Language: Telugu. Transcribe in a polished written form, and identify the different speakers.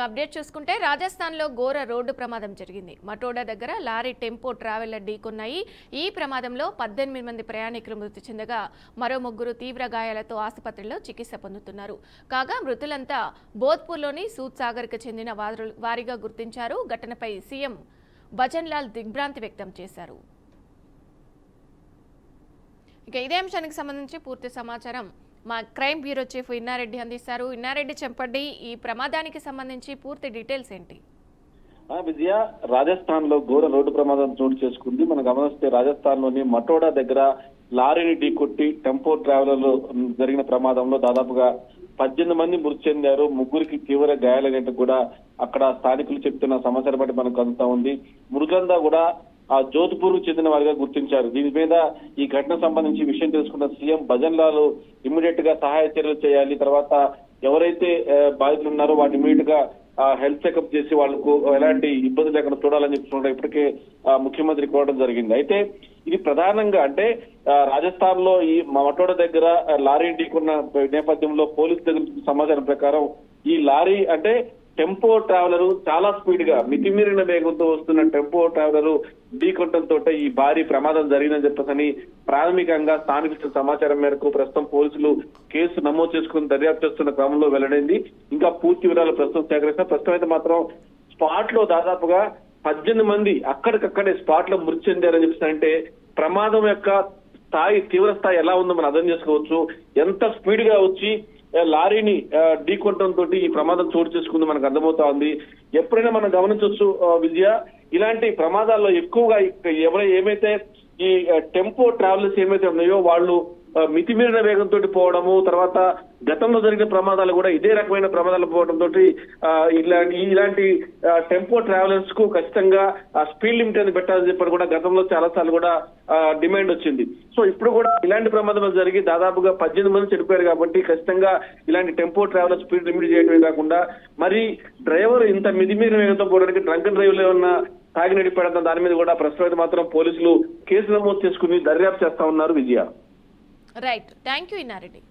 Speaker 1: అప్డేట్ చూసుకుంటే రాజస్థాన్లో ఘోర రోడ్డు ప్రమాదం జరిగింది. మటోడా దగ్గర లారీ టెంపో ట్రావెలర్ ఢీకొన్నాయి. ఈ ప్రమాదంలో 18 మంది ప్రయాణికులు మృతి చెందగా మరో 3 తీవ్ర గాయాలతో ఆసుపత్రిలో చికిత్స పొందుతున్నారు. కాగా మృతులంతా బోధ్పూర్లోని సూద్సాగర్కు చెందిన వారిగా గుర్తించారు. ఘటనపై సీఎం భజన్లాల్ దిగ్భ్రాంతి వ్యక్తం చేశారు. ఇక ఇదే అంశానికి సంబంధించి పూర్తి సమాచారం మా క్రైమ్ బ్యూరో చీఫ్ ఇన్నారెడ్డి అందిస్తారు. ఇన్నారెడ్డి చెప్పండి, ఈ ప్రమాదానికి సంబంధించి పూర్తి డీటెయిల్స్ ఏంటి?
Speaker 2: విజయ, రాజస్థాన్ లో ఘోర రోడ్డు ప్రమాదం చోటు చేసుకుంది. మనం గమనిస్తే రాజస్థాన్ లోని మటోడా దగ్గర లారీని ఢీకొట్టి టెంపో ట్రావెలర్ లో జరిగిన ప్రమాదంలో దాదాపుగా 18 మంది మృతి చెందారు. 3కి తీవ్ర గాయాలైనట్టు కూడా అక్కడ స్థానికులు చెప్తున్న సమాచారం బట్టి మనకు అందుతా ఉంది. మృతులంతా కూడా జోధ్పూర్ చెందిన వారిగా గుర్తించారు. దీని మీద ఈ ఘటన సంబంధించి విషయం తెలుసుకున్న సీఎం భజన్లాల్ ఇమ్మీడియట్ గా సహాయ చర్యలు చేయాలి, తర్వాత ఎవరైతే బాధితులు ఉన్నారో వాటిని ఇమ్మీడియట్ గా హెల్త్ చెకప్ చేసి వాళ్లకు ఎలాంటి ఇబ్బంది లేకుండా చూడాలని చెప్తుంటే ఇప్పటికే ముఖ్యమంత్రి కోరడం జరిగింది. అయితే ఇది ప్రధానంగా అంటే రాజస్థాన్ లో ఈ మటోడా దగ్గర లారీ ఢీకొన్న నేపథ్యంలో పోలీసు దగ్గర సమాచారం ప్రకారం ఈ లారీ అంటే టెంపో ట్రావెలర్ చాలా స్పీడ్ గా మితిమీరిన వేగంతో వస్తున్న టెంపో ట్రావెలర్ ఢీకొట్టడంతో ఈ భారీ ప్రమాదం జరిగిందని చెప్పేసి ప్రాథమికంగా స్థానిక సమాచారం మేరకు ప్రస్తుతం పోలీసులు కేసు నమోదు చేసుకుని దర్యాప్తు చేస్తున్న క్రమంలో వెల్లడైంది. ఇంకా పూర్తి వివరాలు ప్రస్తుతం సేకరిస్తారు. ప్రస్తుతం అయితే మాత్రం స్పాట్ లో దాదాపుగా 18 మంది అక్కడికక్కడే స్పాట్ లో మృతి చెందారని చెప్పేసి అంటే ప్రమాదం యొక్క స్థాయి తీవ్ర స్థాయి ఎలా ఉందో మనం అర్థం చేసుకోవచ్చు. ఎంత స్పీడ్ గా వచ్చి లారీని ఢీకొట్టడంతో ఈ ప్రమాదం చోటు చేసుకుంది మనకు అర్థమవుతా ఉంది. ఎప్పుడైనా మనం గమనించవచ్చు విజయ, ఇలాంటి ప్రమాదాల్లో ఎక్కువగా ఏమైతే ఈ టెంపో ట్రావెలర్స్ ఏమైతే ఉన్నాయో వాళ్ళు మితిమీరిన వేగంతో పోవడము, తర్వాత గతంలో జరిగిన ప్రమాదాలు కూడా ఇదే రకమైన ప్రమాదాలు పోవడంతో ఇలాంటి టెంపో ట్రావెలర్స్ కు ఖచ్చితంగా స్పీడ్ లిమిట్ అని పెట్టాలని చెప్పి కూడా గతంలో చాలా సార్లు కూడా డిమాండ్ వచ్చింది. సో ఇప్పుడు కూడా ఇలాంటి ప్రమాదాలు జరిగి దాదాపుగా 18 మంది చనిపోయారు కాబట్టి ఖచ్చితంగా ఇలాంటి టెంపో ట్రావెలర్ స్పీడ్ లిమిట్ చేయడమే కాకుండా మరి డ్రైవర్ ఇంత మితిమీరిన వేగంతో పోవడానికి డ్రంక్ అండ్ డ్రైవ్ లో ఏమన్నా తాగి నడిపేయడం దాని మీద కూడా ప్రస్తుతం మాత్రం పోలీసులు కేసు నమోదు చేసుకుని దర్యాప్తు చేస్తా ఉన్నారు. విజయ,
Speaker 1: రైట్, థ్యాంక్ యూ ఇన్నారెడ్డి.